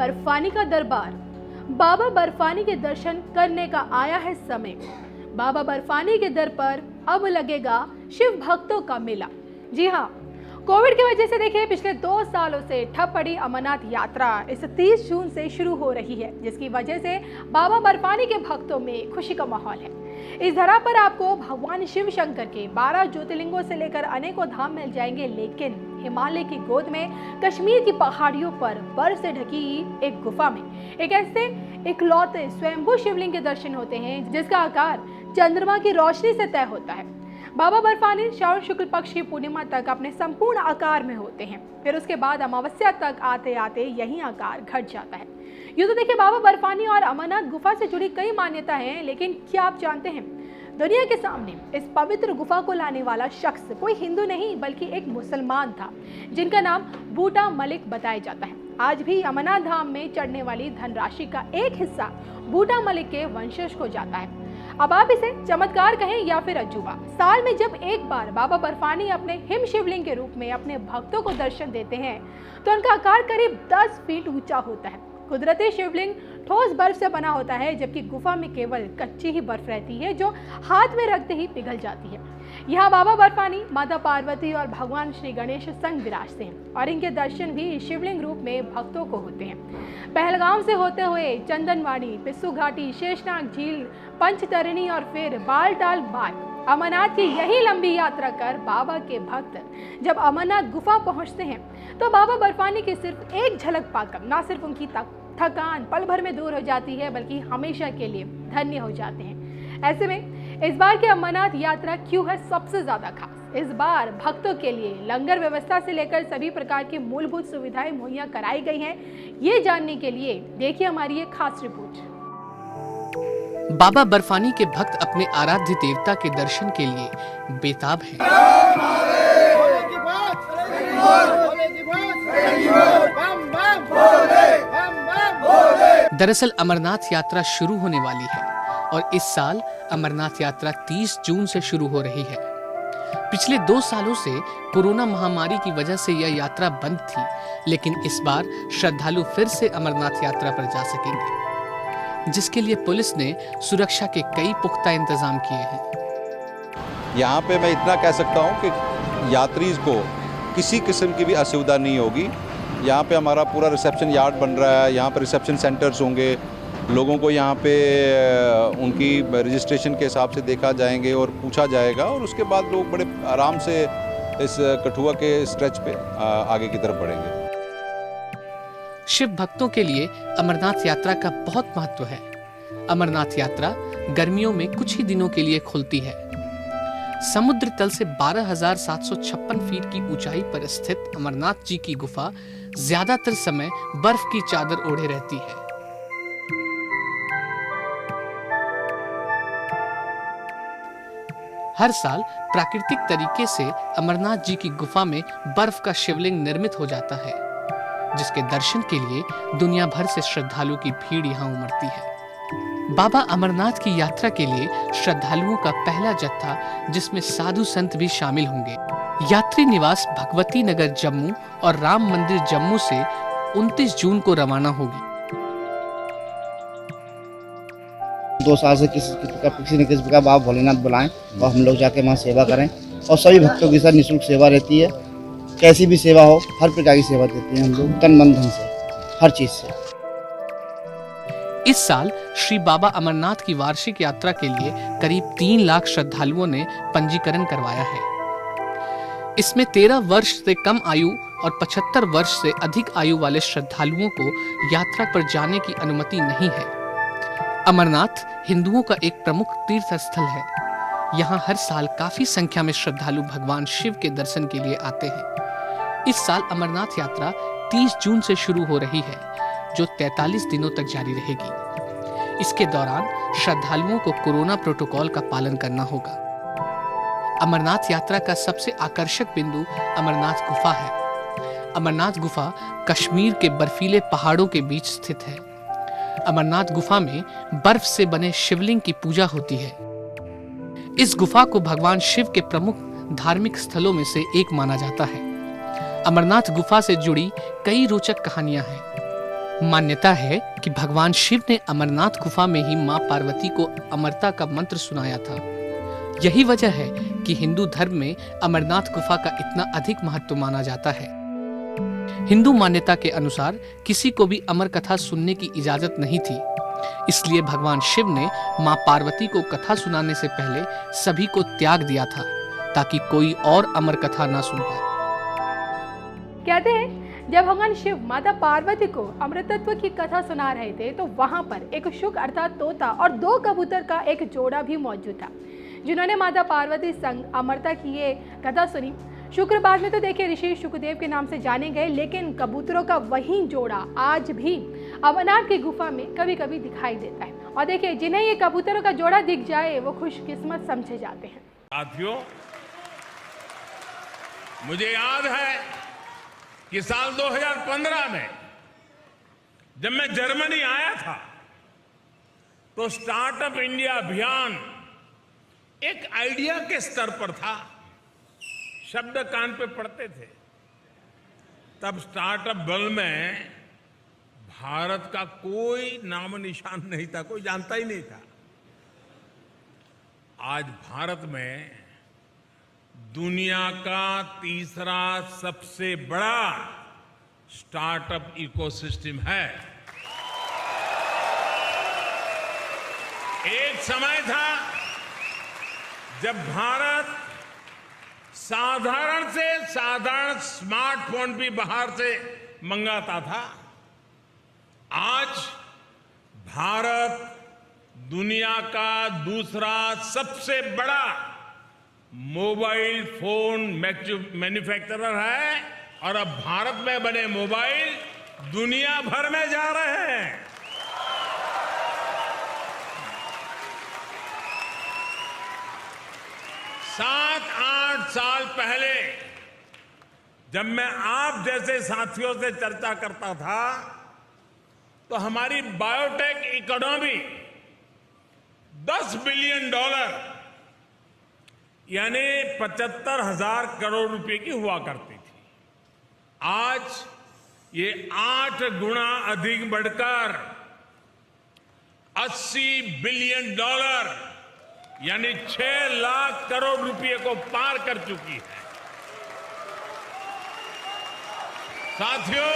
बर्फानी का दरबार। बाबा बर्फानी के दर्शन करने का आया है समय। बाबा बर्फानी के दर पर अब लगेगा शिव भक्तों का मेला। जी हाँ, कोविड की वजह से देखिए पिछले 2 सालों से ठप पड़ी अमरनाथ यात्रा इस 30 जून से शुरू हो रही है, जिसकी वजह से बाबा बर्फानी के भक्तों में खुशी का माहौल है। इस धरा पर आपको भगवान शिव शंकर के 12 ज्योतिर्लिंगों से लेकर अनेकों धाम मिल जाएंगे, लेकिन हिमालय की गोद में कश्मीर की पहाड़ियों पर बर्फ से ढकी एक गुफा में एक ऐसे इकलौते स्वयंभू शिवलिंग के दर्शन होते हैं जिसका आकार चंद्रमा की रोशनी से तय होता है। बाबा बर्फानी श्रावण शुक्ल पक्ष की पूर्णिमा तक अपने संपूर्ण आकार में होते हैं, फिर उसके बाद अमावस्या तक आते आते यही आकार घट जाता है। यूँ तो देखिए बाबा बर्फानी और अमरनाथ गुफा से जुड़ी कई मान्यता हैं, लेकिन क्या आप जानते हैं दुनिया के सामने इस पवित्र गुफा को लाने वाला शख्स कोई हिंदू नहीं बल्कि एक मुसलमान था, जिनका नाम बूटा मलिक बताया जाता है। आज भी अमरनाथ धाम में चढ़ने वाली धनराशि का एक हिस्सा बूटा मलिक के वंशज को जाता है। अब आप इसे चमत्कार कहें या फिर अजूबा, साल में जब एक बार बाबा बर्फानी अपने हिम शिवलिंग के रूप में अपने भक्तों को दर्शन देते हैं तो उनका आकार करीब 10 फीट ऊंचा होता है। कुदरती शिवलिंग ठोस बर्फ से बना होता है, जबकि गुफा में केवल कच्ची ही बर्फ रहती है जो हाथ में रखते ही पिघल जाती है। यहाँ बाबा बर्फानी, माता पार्वती और भगवान श्री गणेश संग विराजते हैं और इनके दर्शन भी शिवलिंग रूप में भक्तों को होते हैं। पहलगाम से होते हुए चंदनवाड़ी, पिस्सू घाटी, शेषनाग झील, पंचतरणी और फिर बालटाल मार्ग, अमरनाथ की यही लंबी यात्रा कर बाबा के भक्त जब अमरनाथ गुफा पहुंचते हैं तो बाबा बर्फानी की सिर्फ एक झलक पाकर न सिर्फ उनकी थकान पल भर में दूर हो जाती है बल्कि हमेशा के लिए धन्य हो जाते हैं। ऐसे में इस बार की अमरनाथ यात्रा क्यों है सबसे ज्यादा खास? इस बार भक्तों के लिए लंगर व्यवस्था से लेकर सभी प्रकार की मूलभूत सुविधाएं मुहैया कराई गई हैं। ये जानने के लिए देखिए हमारी ये खास रिपोर्ट। बाबा बर्फानी के भक्त अपने आराध्य देवता के दर्शन के लिए बेताब हैं। दरअसल अमरनाथ यात्रा शुरू होने वाली है और इस साल अमरनाथ यात्रा 30 जून से शुरू हो रही है। पिछले 2 सालों से कोरोना महामारी की वजह से यह यात्रा बंद थी, लेकिन इस बार श्रद्धालु फिर से अमरनाथ यात्रा पर जा सकेंगे, जिसके लिए पुलिस ने सुरक्षा के कई पुख्ता इंतजाम किए हैं। यहाँ पे मैं इतना कह सकता हूँ कि यात्री को किसी किस्म की भी असुविधा नहीं होगी। यहाँ पे हमारा पूरा रिसेप्शन यार्ड बन रहा है, यहाँ पे रिसेप्शन सेंटर्स होंगे, लोगों को यहाँ पे उनकी रजिस्ट्रेशन के हिसाब से देखा जाएंगे और पूछा जाएगा और उसके बाद लोग बड़े आराम से इस कठुआ के स्ट्रेच पे आगे की तरफ बढ़ेंगे। शिव भक्तों के लिए अमरनाथ यात्रा का बहुत महत्व है। अमरनाथ यात्रा गर्मियों में कुछ ही दिनों के लिए खुलती है। समुद्र तल से 12,756 फीट की ऊंचाई पर स्थित अमरनाथ जी की गुफा ज्यादातर समय बर्फ की चादर ओढ़े रहती है। हर साल प्राकृतिक तरीके से अमरनाथ जी की गुफा में बर्फ का शिवलिंग निर्मित हो जाता है, जिसके दर्शन के लिए दुनिया भर से श्रद्धालुओं की भीड़ यहाँ उमड़ती है। बाबा अमरनाथ की यात्रा के लिए श्रद्धालुओं का पहला जत्था, जिसमें साधु संत भी शामिल होंगे, यात्री निवास भगवती नगर जम्मू और राम मंदिर जम्मू से 29 जून को रवाना होगी। 2 साल से किसी न किसी प्रकार बाबा भोलेनाथ बुलाएं और हम लोग जाके वहाँ सेवा करें और सभी भक्तों के साथ निःशुल्क सेवा रहती है। कैसी भी सेवा हो, हर प्रकार की सेवा देते हैं हम लोग, तन मन धन से, हर चीज से। इस साल श्री बाबा अमरनाथ की वार्षिक यात्रा के लिए करीब 3 लाख श्रद्धालुओं ने पंजीकरण करवाया है। इसमें 13 वर्ष से कम आयु और 75 वर्ष से अधिक आयु वाले श्रद्धालुओं को यात्रा पर जाने की अनुमति नहीं है। अमरनाथ हिंदुओं का एक प्रमुख तीर्थ स्थल है। यहाँ हर साल काफी संख्या में श्रद्धालु भगवान शिव के दर्शन के लिए आते हैं। इस साल अमरनाथ यात्रा 30 जून से शुरू हो रही है, जो 43 दिनों तक जारी रहेगी। इसके दौरान श्रद्धालुओं को कोरोना प्रोटोकॉल का पालन करना होगा। अमरनाथ यात्रा का सबसे आकर्षक बिंदु अमरनाथ गुफा है। अमरनाथ गुफा कश्मीर के बर्फीले पहाड़ों के बीच स्थित है। अमरनाथ गुफा में बर्फ से बने शिवलिंग की पूजा होती है। इस गुफा को भगवान शिव के प्रमुख धार्मिक स्थलों में से एक माना जाता है। अमरनाथ गुफा से जुड़ी कई रोचक कहानियां हैं। मान्यता है कि भगवान शिव ने अमरनाथ गुफा में ही मां पार्वती को अमरता का मंत्र सुनाया था। यही वजह है कि हिंदू धर्म में अमरनाथ गुफा का इतना अधिक महत्व माना जाता है। हिंदू मान्यता के अनुसार किसी को भी अमर कथा सुनने की इजाजत नहीं थी, इसलिए भगवान शिव ने मां पार्वती को कथा सुनाने से पहले सभी को त्याग दिया था, ताकि कोई और अमर कथा ना सुन पाए। कहते हैं जब भगवान शिव माता पार्वती को अमृतत्व की कथा सुना रहे थे तो वहां पर एक शुक अर्थात तोता और 2 कबूतर का एक जोड़ा भी मौजूद था, जिन्होंने माता पार्वती संग अमरता की ये कथा सुनी। शुक्र बाद में तो देखिए ऋषि शुकदेव के नाम से जाने गए, लेकिन कबूतरों का वही जोड़ा आज भी अमरनाथ की गुफा में कभी कभी दिखाई देता है। और देखिए जिन्हें ये कबूतरों का जोड़ा दिख जाए वो खुशकिस्मत समझे जाते हैं। साथियों, मुझे याद है कि साल 2015 में जब मैं जर्मनी आया था तो स्टार्टअप इंडिया अभियान एक आइडिया के स्तर पर था, शब्द कान पे पड़ते थे। तब स्टार्टअप वर्ल्ड में भारत का कोई नाम निशान नहीं था, कोई जानता ही नहीं था। आज भारत में दुनिया का तीसरा सबसे बड़ा स्टार्टअप इकोसिस्टम है। एक समय था जब भारत साधारण से साधारण स्मार्टफोन भी बाहर से मंगाता था। आज भारत दुनिया का दूसरा सबसे बड़ा मोबाइल फोन मैन्युफैक्चरर है और अब भारत में बने मोबाइल दुनिया भर में जा रहे हैं। सात आठ साल पहले जब मैं आप जैसे साथियों से चर्चा करता था तो हमारी बायोटेक इकोनॉमी $10 बिलियन यानी 75,000 करोड़ रुपए की हुआ करती थी। आज ये 8 गुना अधिक बढ़कर $80 बिलियन यानी 6 लाख करोड़ रुपए को पार कर चुकी है। साथियों,